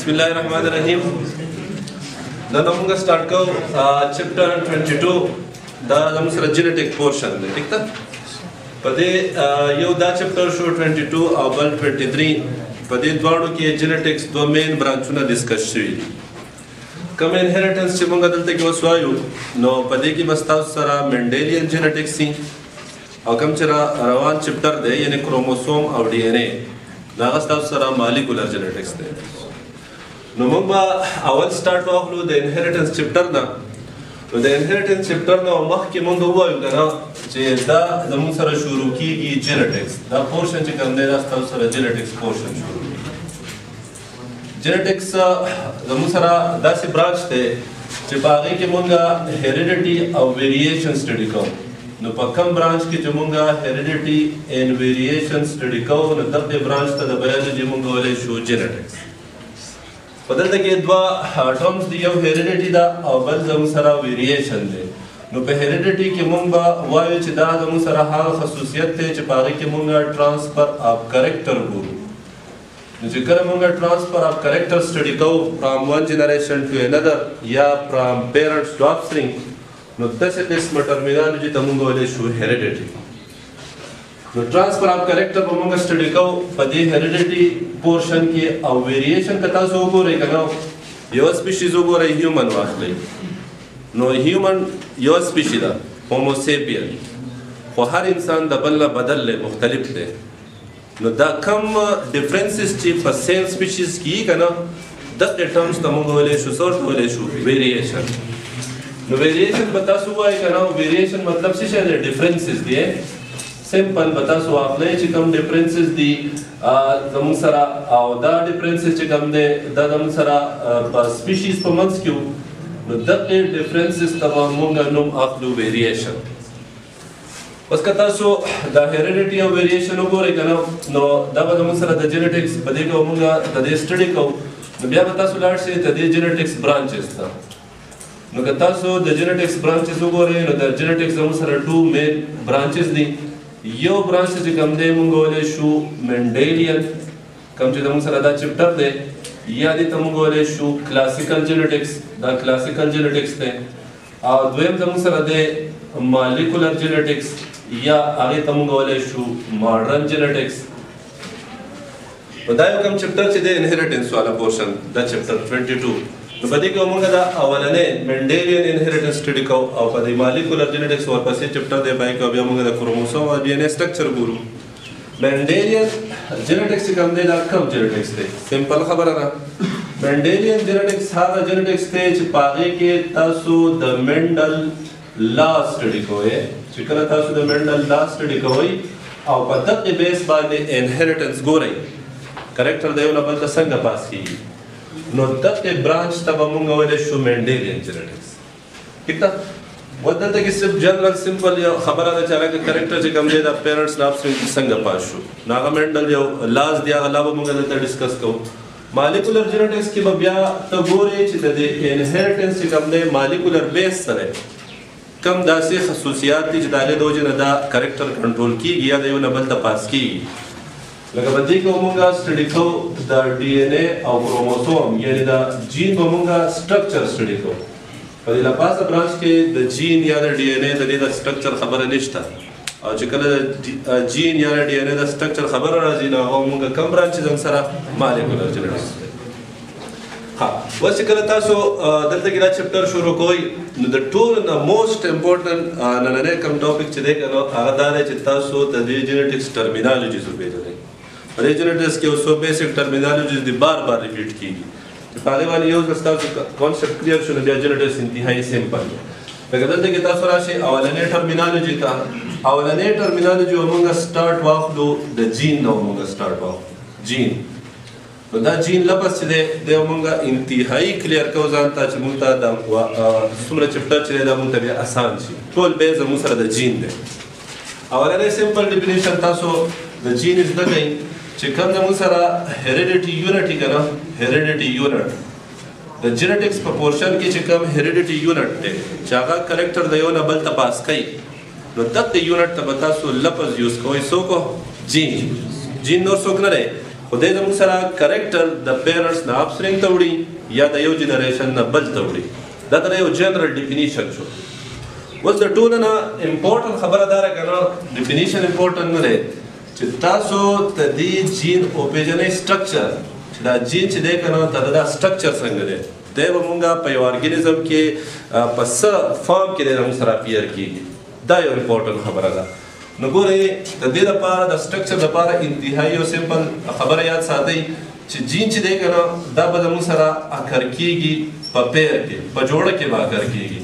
बिस्मिल्लाहिर्रहमानिर्रहीम। नन हम स्टार्ट को चैप्टर 22 दा हम जेनेटिक पोर्शन में ठीक था पदे यो दा चैप्टर शो 22 और 23 पदे द्वारों के जेनेटिक्स दो मेन ब्रांचों डिस्कस हुई कम इनहेरिटेंस से मंगा दलते के वसवायु नो पदे की बस्ताव सरा मेंडेलियन जेनेटिक्स सी और कम चरा रवान चैप्टर दे यानी क्रोमोसोम और डीएनए नागस्ताव सरा मॉलिक्यूलर जेनेटिक्स दे नो मंगा अवल स्टार्ट ऑफ लो द इनहेरिटेंस चैप्टर ना तो द इनहेरिटेंस चैप्टर ना मख के मंगा हुआ युगना जे दा जमुन सरा शुरू की जेनेटिक्स दा पोर्शन चे करने रास्ताव सरा जेनेटिक्स पोर्शन शुरू जेनेटिक्स जमुन सरा दा से ब्रांच थे जे बागी के मंगा हेरिडिटी और वेरिएशन स्टडी को नो पक्कम ब्रांच की जमुंगा हेरिडिटी एंड वेरिएशन स्टडी को नो दब दे ब्रांच ता बायोलॉजी मंगा वाले शो जेनेटिक्स बदलते के द्वा टर्म्स दियो हेरिडिटी दा और बल जमुन सरा वेरिएशन दे नो पे हेरिडिटी के मंगा वायु चिदा जमुन सरा हा खसूसियत थे च बागी के मंगा ट्रांसफर ऑफ कैरेक्टर गुरु जिक्र मंगा ट्रांसफर ऑफ कैरेक्टर स्टडी को from one generation to another या फ्रॉम पेरेंट्स टू ऑफस्प्रिंग नो दस किस्म टर्मिनोलॉजी तमुंगा वाले शो हेरिडिटी नो ट्रांसफर ऑफ कैरेक्टर मंगा स्टडी को पदे हेरिडिटी पोर्शन के और वेरिएशन कता सो को रे कनो यो स्पीशीज को रे ह्यूमन वाखले नो ह्यूमन यो स्पीशीज दा होमो सेपियन वो हर इंसान दबल्ला बदल ले मुख्तलिफ ले नो दा कम डिफरेंसेस ची पर सेम स्पीशीज की कनो दस टर्म्स तमुंगा वाले शो सॉर्ट वाले शो वेरिएशन नो वेरिएशन बता सुआ है कनो वेरिएशन मतलब से है डिफरेंसेस दिए सिंपल बता सो आपने चिकम डिफरेंसेस दी जमुन सरा और दा डिफरेंसेस चिकम दे दा जमुन सरा स्पीशीज पर मंस क्यों नो दे डिफरेंसेस तवा मुंगा नुम अखलू वेरिएशन बस कता so the heredity of variation को रे कनो नो दा जमुन सरा द जेनेटिक्स बदे को मुंगा द स्टडी को बिया बता सो लाट से द जेनेटिक्स ब्रांचेस था नो कता सो द जेनेटिक्स ब्रांचेस को रे नो द जेनेटिक्स जमुन सरा टू मेन ब्रांचेस दी यो ब्रांच से कम दे मुंगोले शू मेंडेलियन कम जे मुंग सरा दा चैप्टर दे या दे मुंगोले शू क्लासिकल जेनेटिक्स दा क्लासिकल जेनेटिक्स दे और द्वयम मुंग सरा दे मॉलिक्यूलर जेनेटिक्स या आगे मुंगोले शू मॉडर्न जेनेटिक्स बतायो कम चैप्टर से दे इनहेरिटेंस वाला पोर्शन दा चैप्टर 22 तो बदी को मंगा दा अवलने मेंडेलियन इनहेरिटेंस स्टडी को और बदी मॉलिक्यूलर जेनेटिक्स और पासे चैप्टर दे बाई को अभी मंगा दा क्रोमोसोम और डीएनए स्ट्रक्चर गुरु मेंडेलियन जेनेटिक्स से कम दे दा कम जेनेटिक्स दे सिंपल खबर है ना मेंडेलियन जेनेटिक्स हादा जेनेटिक्स दे च पागे के तासु द मेंडल लॉ स्टडी को है चिकना तासु द मेंडल लॉ स्टडी को होई और पद्धत के बेस बाद इनहेरिटेंस गो रही कैरेक्टर दे वाला बल संग पास की नो दत्ते ब्रांच तब मुंगा वाले शो मेंडेलियन जेनेटिक्स कितना वदन तक सिर्फ जनरल सिंपल या खबर आना चला कि कैरेक्टर जे कम दे दा पेरेंट्स लाभ से संग पास शो नागा मेंडल जो लाज दिया अलावा मुंगा दत्ते डिस्कस को मॉलिक्यूलर जेनेटिक्स की बबिया तो गोरे च दे इनहेरिटेंस से कम दे मॉलिक्यूलर बेस सरे कम दासे खसूसियात ज दाले दो जन दा कैरेक्टर कंट्रोल की गया दे न बल तपास की लगा बदी को मुंगा स्टडी को द डीएनए और क्रोमोसोम यानी द जीन को मुंगा स्ट्रक्चर स्टडी को पर ला पास ब्रांच के द जीन या द डीएनए द स्ट्रक्चर खबर निष्ठा और जकल जीन या डीएनए द स्ट्रक्चर खबर राजी ना हो मुंगा कम ब्रांच जंग सरा मॉलिक्यूलर जेनेटिक्स हां वस करता सो दलते गिला चैप्टर शुरू कोई the two the most important नने कम टॉपिक च देखो आधार चित्ता सो द जेनेटिक्स टर्मिनोलॉजी जो भेज रहे जेनेटिक्स के उसो बेसिक टर्मिनोलॉजी दी बार-बार रिपीट की पहले वाली यूज करता है कांसेप्ट क्लियर सुन दिया जेनेटिक्स इंतहाई सिंपल है अगर देखिए तासरा से अवलने टर्मिनोलॉजी का अवलने टर्मिनोलॉजी अमंगा स्टार्ट ऑफ द जीन नो अमंगा स्टार्ट ऑफ जीन तो दा जीन लपस दे अमंगा इंतहाई क्लियर को जानता छ मुता दा सुमरा चैप्टर चले दा मुता भी आसान छी toll base Musra the gene दे अवलने simple definition Taso the gene is the thing chicken जमुन सरा हेरिडिटी यूनिट ही कना heredity unit the genetics proportion की चिकम हेरिडिटी यूनिट टे चागा कैरेक्टर दयो न बल तपास कई नो तक द यूनिट तबता सो लपस यूज को इसो को जीन जीन नोर सोक न रे خو دې زموږ سره کریکټر د پیرنټس نه اپسپرینګ ته وړي یا د یو جنریشن نه بل ته وړي. دا د یو جنرال ډیفینیشن شو. اوس د ټولو نه امپورټنټ خبره دا ده که نه ډیفینیشن امپورټنټ نه دی چې تاسو د دې جین وپېژنئ سټرکچر چې دا جین چې دی که نه د دا سټرکچر څنګه دی. دی به مونږ په یو ارګینزم کې په څه فارم کې دی زموږ سره اپیر کېږي. دا یو امپورټنټ خبره ده. نو ګورئ د دې لپاره د سټرکچر لپاره انتهایي او سمپل خبره یاد ساتئ چې جین چې دی که نه دا به زموږ سره اکر کېږي په پیر کې په جوړه کې به اکر کېږي.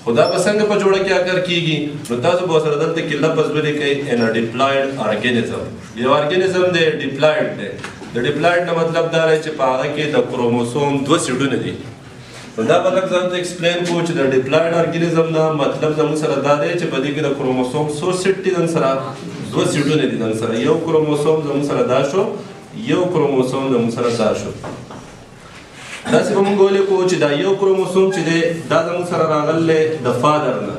خو دا به څنګه په جوړه کې اکر کېږي نو تاسو به ورسره دلته کې لفظ ولیکئ ان ا ډیپلایډ ارګینزم. یو ارګینزم دی ډیپلایډ دی. د ډیپلایډ نه مطلب دا دی چې په هغه کې د کروموسوم 2 سیډونه دي. نو دا به لږ ځان ته ایکسپلین کوو چې د ډیپلایډ ارګینزم نه مطلب زموږ سره دا دی چې په دې کې د کروموسوم څو سیټ دي زموږ سره 2 سیډونه دي زموږ سره. یو کروموسوم زموږ سره دا شو یو کروموسوم زموږ سره دا شو. داسې به مونږ ولیکو چې دا یو کروموسوم چې دی دا زموږ سره راغلی د فادر نه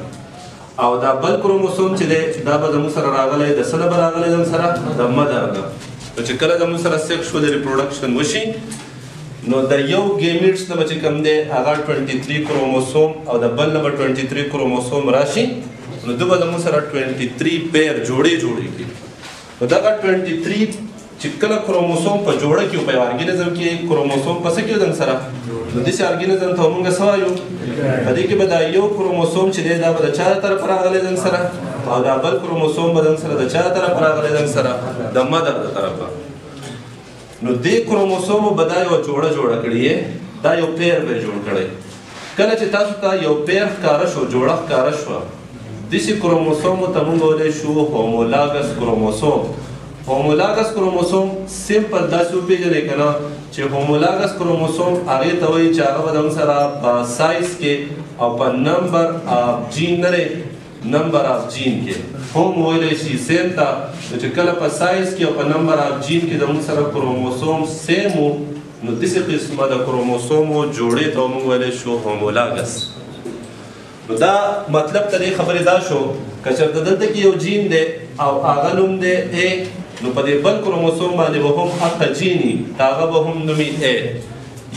او دا بل کروموسوم چې دی دا به زموږ سره راغلی د څه نه به راغلی زموږ سره د مدر نه. نو چې کله زموږ سره سیکشوال ریپروډکشن وشي نو د یو ګیمیټس نه به چې کوم دی هغه 23 کروموسوم او د بل نه به 23 کروموسوم راشي نو دوی به زموږ سره 23 پیر جوړې کړي. نو دغه 23 چې کله کروموسوم په جوړه کې په یو ارګینزم کې کروموسوم په څه کې زموږ سره نو داسې ارګینزم ته موږ څه وایو په دې کې به دا یو کروموسوم چې دی دا به د چا طرف راغلی زموږ سره او دا بل کروموسوم به زموږ سره د چا طرف راغلی زموږ سره د مدر د طرفه. نو دې کروموسومو به دا یو جوړه کړې دا یو پیر به جوړ کړی. کله چې تاسو ته یو پیر ښکاره شو جوړه ښکاره شوه داسې کروموسومو ته موږ ویلی شو هومولاګس کروموسوم. هومولاګس کروموسوم سمپل داسې وپېژنئ که نه چې هومولاګس کروموسوم هغې ته وایي چې هغه به زموږ سره په سایز کې او په نمبر آف جین نه دی نمبر آف جین کې هم ویلی شي سیم ته. نو چې کله په سایز کې او په نمبر آف جین کې زموږ سره کروموسوم سیم و نو داسې قسمه د کروموسومو جوړې ته موږ ویلی شو هومولاګس. نو دا مطلب ته دې خبرې دا شو که چېرته دلته کې یو جین دی او هغه نوم دی ا نو په دې بل کروموسوم باندې به هم هغه جیني هغه به هم نومي ا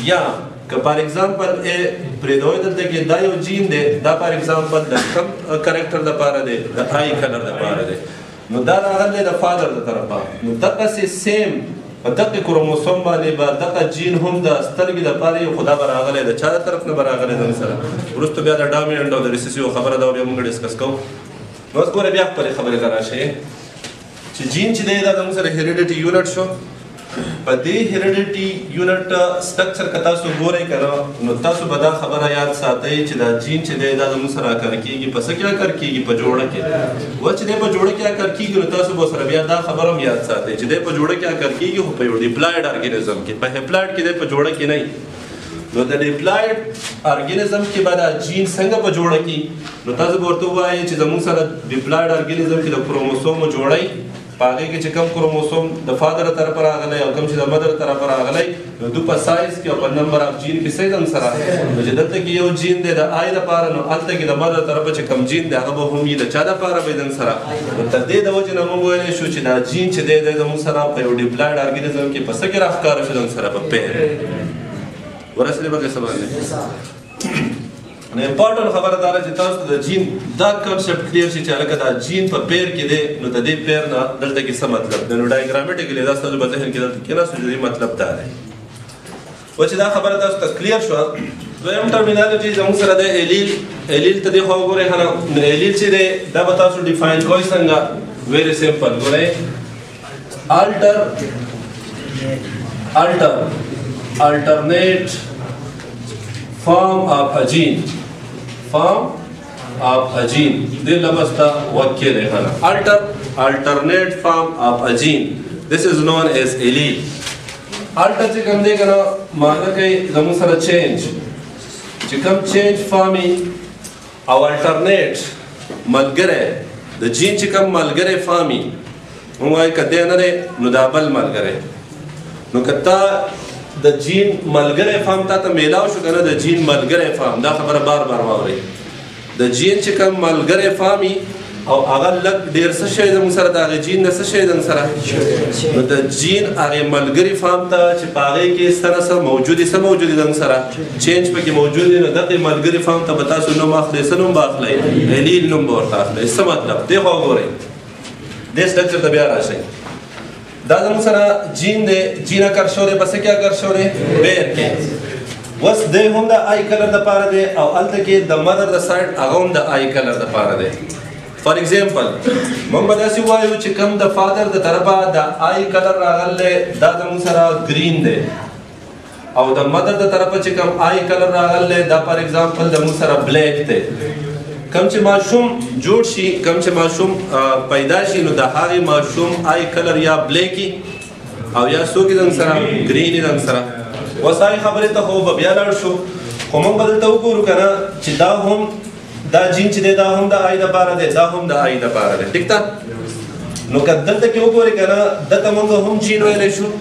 یا که پر ایگزامپل ا پرېږدوئ دلته کې دا یو جین دی دا پر ایگزامپل د کوم کرکټر دپاره دی د آی کلر دپاره دی نو دا راغلی د فادر د طرفه. نو دغسې سیم په دغه کروموسوم باندې به دغه جین هم د سترګې دپاره یو خو دا به راغلی د چا د طرف نه به راغلی زموږ سره. وروسته بیا د ډامیننټ او د ریسیسیو خبره دا بیا موږ ډسکس کوو. نو اوس ګوره بیا خپلې خبرې ته راشئ چې جین چې دی دا زموږ سره هیریډیټي یونټ شو. په دې هیریډیټي یونټ سټرکچر که تاسو ګورئ که نه نو تاسو به دا خبره یاد ساتئ چې دا جین چې دی دا زموږ سره اکر کېږي په څه کې اکر کېږي په جوړه کې. اوس چې دی په جوړه کې اکر کېږي نو تاسو به سره بیا دا خبره هم یاد ساتئ چې دی په جوړه کې اکر کېږي خو په یو ډیپلایډ ارګینزم کې په هیپلایډ کې دی په جوړه کې نه. نو د ډیپلایډ ارګینزم کې به دا جین څنګه په جوړه کې نو تاسو به ورته ووایئ چې زموږ سره ډیپلایډ ارګینزم کې د کروموسومو جوړی په هغې کې چې کوم کروموسوم د فادر طرفه راغلی او کوم چې د مدر طرفه راغلی نو دوی په سایز کې او په نمبر آف جین کې څه زموږ سره نو چې دلته کې یو جین دی د آی دپاره نو هلته کې د مدر طرفه چې کوم جین دی هغه به هم وي د چا دپاره به زموږ سره. نو تر دې د وجې نه موږ ویلی شو چې دا جین چې دی دی زموږ سره په یو ډیپلایډ ارګینزم کې په څه کې راښکاره شو زموږ سره په پیر. ورسېدې به څه باندې نو امپورټنټ خبره دا ده چې تاسو ته د جین دا کنسپټ کلیر شي چې هلکه دا جین په پیر کې دی نو د دې پیر نه دلته کې څه مطلب دی. نو ډایګرامیټیکلی دا ستاسو په ذهن کې دلته کېناستو چې دې مطلب دا دی. و چې دا خبره تاسو ته کلیر شوه. دویم ټرمینالوجي زموږ سره دی الیل. الیل ته دې خوا وګورئ ښه نو الیل چې دی دا به تاسو ډیفاین کوئ څنګه ویری سمپل ګورئ alternate form of a gene دې لفظ ته وکیل دی alternate form of a gene this is known as allele. alter چې کوم دی که نه معنی کوي زموږ سره چینج چې کوم چینج فامي او alternate ملګری د جین چې کوم ملګری فامي موږ وایو که دی نه دی نو دا بل ملګری. نو که تا د جین ملګری فام تا ته میلاو شو که نه د جین ملګری فام دا خبره بار بار واورئ. د جین چې کوم ملګری فامي او هغه لږ ډېر څه شی زموږ سره د هغې جین نه څه شی زموږ سره نو د جین هغې ملګري فارم ته چې په هغې کې څه نه څه موجود دي څه موجود دي زموږ سره چینج پکې موجود دي نو دغې ملګري فارم ته به تاسو نوم اخلئ څه نوم به اخلئ الیل نوم به ورته اخلئ څه مطلب دې خوا وګورئ دې سټرکچر ته بیا راشئ دا زموږ سره جین دی جین اکر شو دی پسې کې اکر شو دی بیر کې اوس دی هم د آی کلر دپاره دی او هلته کې د مدر د سایډ هغه هم د آی کلر دپاره دی فار ایگزامپل موږ به داسې ووایو چې کوم د فادر د طرفه د آی کلر راغلی دا زموږ سره ګرین دی او د مدر د طرفه چې کوم آی کلر راغلی دا فار ایگزامپل زموږ سره بلیک دی کم چې ماشوم جوړ شي کم چې ماشوم پیدا شي نو د هغې ماشوم آی کلر یا بلیکي او یا څوک یې زموږ سره ګرین یې زموږ سره اوس هغې خبرې ته خو به بیا لاړ شو خو موږ به دلته وګورو که نه چې دا هم دا جین چې دی دا هم د آی دپاره دی دا هم د آی دپاره دی ټیک ده نو که دلته کې وګورې که نه دلته موږ هم جین ویلی شو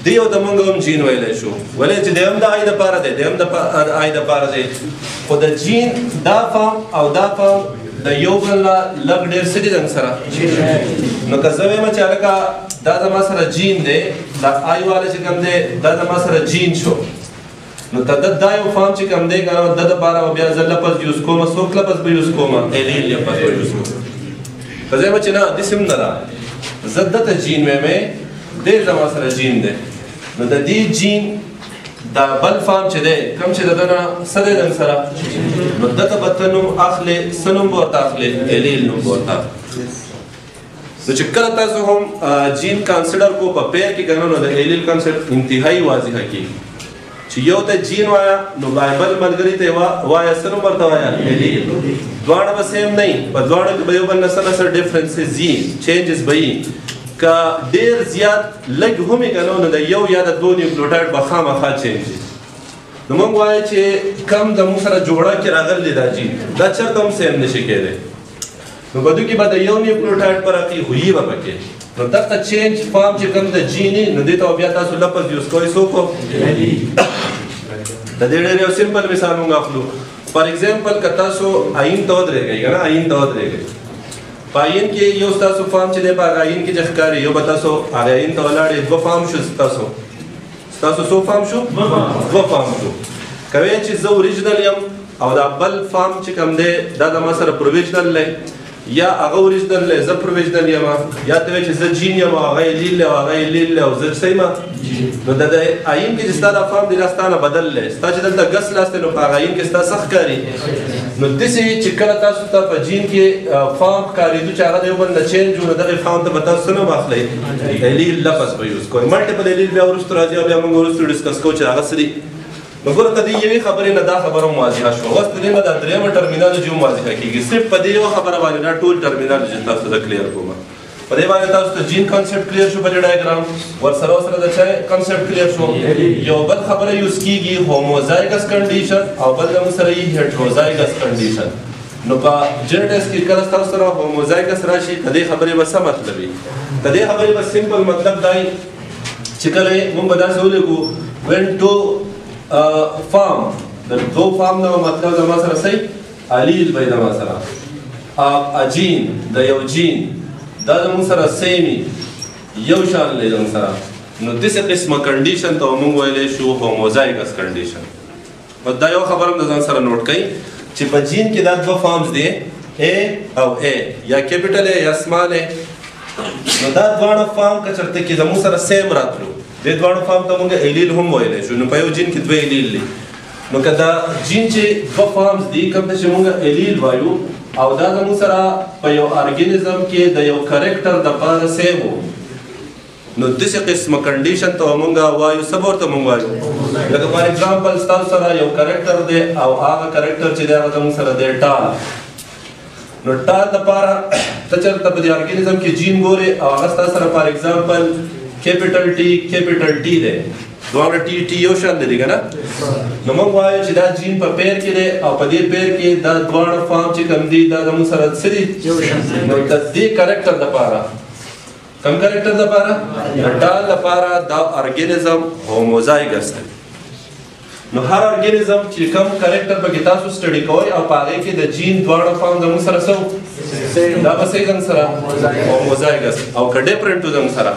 دی او د موږ هم جین ویلی شو ولې چې دی هم د آی دپاره دی دی هم د آی دپاره دی خو د جین دا فارم او دا فارم د یو بل نه لږ ډېر څه دي زموږ سره نو که زه وایم چې هلکه دا زما سره جین دی دا آی والا چې کوم دی دا زما سره جین شو نو ته دا یو فارم چې کوم دی که نه د دپاره به بیا زه لفظ یوز کوم څوک لفظ به یوز کوم الیل لفظ به یوز کوم که زه وایم چې نه داسې هم نه ده زه دته جین ویمې دی زما سره جین دی نو د دې جین دا بل فارم چې دی کوم چې د ده نه څه دی زموږ سره نو دته به ته نوم اخلې څه نوم به ورته اخلې الیل نوم به ورته اخلې نو چې کله تاسو هم جین کنسیډر کو په پیر کې که نه نو د الیل کنسیپټ انتهایي واضحه کېږي چې یو ته جین وایه نو بایبل ملګري ته وایه څه نوم ورته وایه الیل دواړه به سیم نه وي په دواړو کې به یو بل نه څه نه څه ډفرنسز وي چینجز به وي که ډېر زیات لږ هم یې که نه نو د یو یا د دوه نیوکلیوټایډ به خامخا چینج وي نو موږ وایو چې کم زموږ سره جوړه کې راغلی دا جین دا چېرته هم سیم نشي کېدی نو په دوی کې به د یو نیوکلیوټایډ پر اخلي خو یي به پکې نو دغه چینج فارم چې کوم د جین نو دې ته بیا تاسو لفظ یوز کوئ څوک د دې ډېر یو سمپل مثال موږ اخلو فار ایگزامپل که تاسو آیین ته ودرېږئ که نه آیین ته ودرېږئ په آیین کې یو ستاسو فارم چې دی په هغه آیین کې چې ښکاري یو به تاسو هغې آیین ته ولاړې دوه فارم شو ستاسو څو فارم شو دوه فارم شو که وایې چې زه اوریجنل یم او دا بل فارم چې کوم دی دا زما سره پروویژنل دی یا هغه اوریجنل دی زه پروویژنل یم یا ته وایې چې زه جین یم او هغه الیل دی او هغه الیل دی او زه څه یم نو د آیین کې چې ستا دا فارم دی دا ستا نه بدل دی ستا چې دلته ګس لاس دی نو په هغه آیین کې ستا څه ښکاري نو داسې چې کله تاسو ته په جین کې فارم ښکارېدو چې هغه د یو بل نه چینج و نو دغې فارم ته به تاسو څه نوم اخلئ الیل لفظ به یوز کوئ ملټیپل الیل بیا وروستو راځي او بیا موږ وروستو ډسکس کوو چې هغه څه دي نو ګوره که د یوې خبرې نه دا خبره هم واضحه شوه اوس د دې نه دا درېیمه ټرمینالوجي هم واضحه کېږي صرف په دې یوه خبره باندې دا ټول ټرمینالوجي تاسو ته کلیر کوم په دې باندې تاسو ته جین کنسپټ کلیر شو په دې ډایګرام ورسره د چا کنسپټ کلیر شو یو بل خبره یوز کېږي هوموزایګس کنډیشن او بل زموږ سره یي هیټروزایګس کنډیشن نو په جنټس کې کله تاسو سره هوموزایګس راشي د دې خبرې به څه مطلب وي د دې خبرې به سمپل مطلب دا وي چې کله موږ به داسې ولیکو وین ټو فارم د دو فارم نه مطلب زما سره صحیح الیل به زما سره اجین د یو جین دا زموږ سره سیمي یو شان دی زموږ سره نو داسې قسمه کنډیشن ته موږ ویلی شو هوموزایګس کنډیشن بس دا یو خبره هم د ځان سره نوټ کړئ چې په جین کې دا دوه فارمز دي A او A یا کیپیټل A یا سمال A نو دا دواړه فارم که چېرته کې زموږ سره سیم راتلو دې دواړو فارم ته موږ الیل هم ویلی شو نو په یو جین کې دوه الیل دي نو که دا جین چې دوه فارمز دي کوم ته چې موږ الیل وایو او دا زموږ سره په یو ارګینزم کې د یو کرکټر دپاره سیم و نو داسې قسمه کنډیشن ته موږ وایو څه به ورته موږ وایو لکه فار ایگزامپل ستاسو سره یو کرکټر دی او هغه کرکټر چې دی هغه زموږ سره دی ټال نو ټال دپاره ته چېرته په دې ارګینزم کې جین ګورې او هغه ستا سره فار ایگزامپل کیپیټل ټي دی دواړه ټي یو شان دی که نه نو موږ وایو چې دا جین په پیر کې دی او په دې پیر کې دا دواړه فارم چې کوم دي دا زموږ سره څه دي نو د دې کرکټر دپاره کوم کرکټر دپاره د ټال دپاره دا ارګینزم هوموزایګس دی نو هر ارګانیزم چې کوم کریکټر پکې تاسو سټډي کوئ او په هغې کې د جین دواړه فارم زموږ سره څه دا به صحیح زموږ سره هوموزایګس او که ډفرنټ و زموږ سره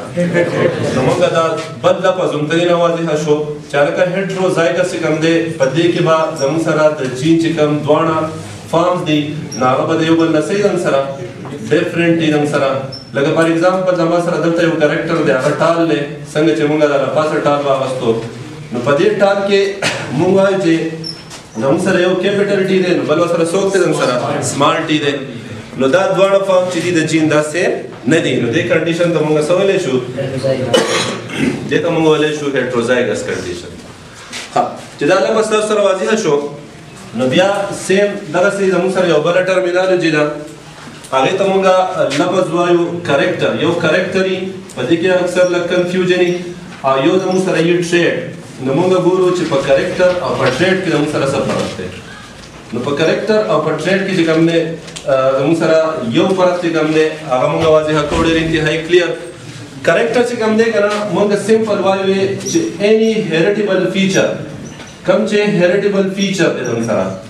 نو موږ دا بل لفظ همدغې نه واضحه شو چې هلکه هیټروزایګس چې کوم دی په دې کې به زموږ سره د جین چې کوم دواړه فارمز دي نو هغه به د یو بل نه صحیح زموږ سره ډفرنټ دي زموږ سره لکه فار ایگزامپل زما سره دلته یو کریکټر دی هغه ټال دی څنګه چې موږ دا لپاسه ټال واغستو نو په دې ټال کې موږ وایو چې زموږ سره یو کیپیټل ټي دی نو بل ورسره څوک دی زموږ سره سمال ټي دی نو دا دواړه فارم چې دي د جین دا سیم نه دي نو دې کنډیشن ته موږ څه ویلی شو دې ته موږ ویلی شو هیټروزایګس کنډیشن ها چې دا لفظ تاسو سره واضحه شو نو بیا سیم دغسې زموږ سره یو بله ټرمینالوجي ده هغې ته موږ لفظ وایو کرکټر یو کرکټر وي په دې کې اکثر لږ کنفیوژن وي او یو زموږ سره یي ټریډ نو موږ ګورو چې په کرکټر او په ټریډ کې زموږ سره څه فرق دی نو په کرکټر او په ټریډ کې چې کوم دی زموږ سره یو فرق چې کوم دی هغه موږ واضحه کړو ډېر انتهایي کلیر کرکټر چې کوم دی که نه موږ سمپل وایو چې اني هیریټیبل فیچر کوم چې هیریټیبل فیچر دی زموږ سره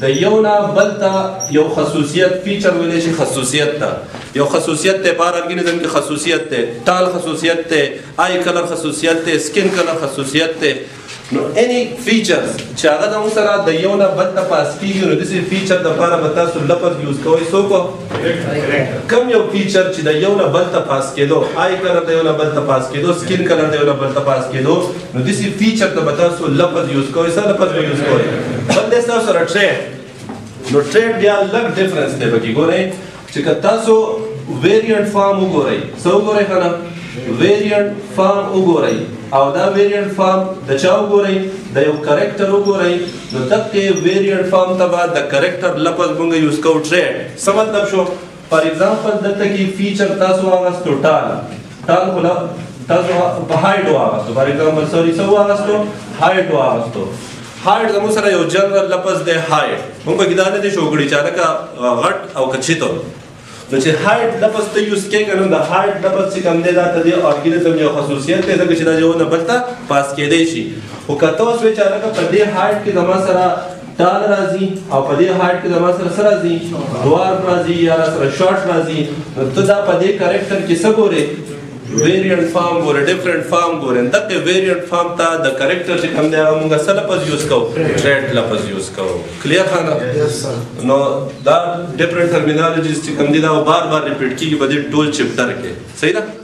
د یو نه بل ته یو خصوصیت فیچر ویلی شي خصوصیت ته یو خصوصیت دی په هر ارګانیزم کې خصوصیت دی ټال خصوصیت دی آی کلر خصوصیت دی سکن کلر خصوصیت دی نو any features چې هغه زموږ سره د یو نه بل ته پاس کېږي نو داسې فیچر دپاره به تاسو لفظ یوز کوئ څوک کوم یو فیچر چې د یو نه بل ته پاس کېدو آی کلر د یو نه بل ته پاس کېدو سکن کلر د یو نه بل ته پاس کېدو نو داسې فیچر ته به تاسو لفظ یوز کوئ څه لفظ به یوز کوئ بل دی ستاسو سره ټریډ نو ټریډ بیا لږ ډفرنس دی پکې ګورئ چې که تاسو ویریانټ فارم وګورئ څه وګورئ ښه نه ویریانټ فارم وګورئ او دا ویریانټ فارم د چا وګورئ د یو کرکټر وګورئ نو دقې ویریانټ فارم ته به د کرکټر لفظ موږ یوز کوو ټریډ څه مطلب شو فار ایگزامپل دلته کې فیچر تاسو واغستو ټال خو تاسو په هایټ واغستو فار ایگزامپل سوري څه واغستو هایټ واغستو هایټ زموږ سره یو جنرل لفظ دی هایټ موږ پکې دا نه دي شو کړي چې هلکه غټ او که چیتو نو چې هایټ لفظ ته یوز کېږي نو د هایټ لفظ چې کوم دی دا ته د ارګانیزم یو خصوصیت دی ځکه چې دا یو نه بل ته پاس کېدی شي خو که ته اوس وایې چې هلکه په دې هایټ کې زما سره ټال راځي او په دې هایټ کې زما سره څه راځي دوارف راځي یا را سره شارټ راځي نو ته دا په دې کرکټر کې څه ګورې ویریانټ فارم ګوره ډفرنټ فارم ګوره دغه ویریانټ فارم ته د کرکټر چې کوم دی هغه موږ څه لفظ یوز کوو ټریډ لفظ یوز کوو کلیر ښه نو دا ډفرنټ ټرمینالوجیز چې کوم دي دا بار بار ریپیټ کېږي په دې ټول چپټر کې صحیح ده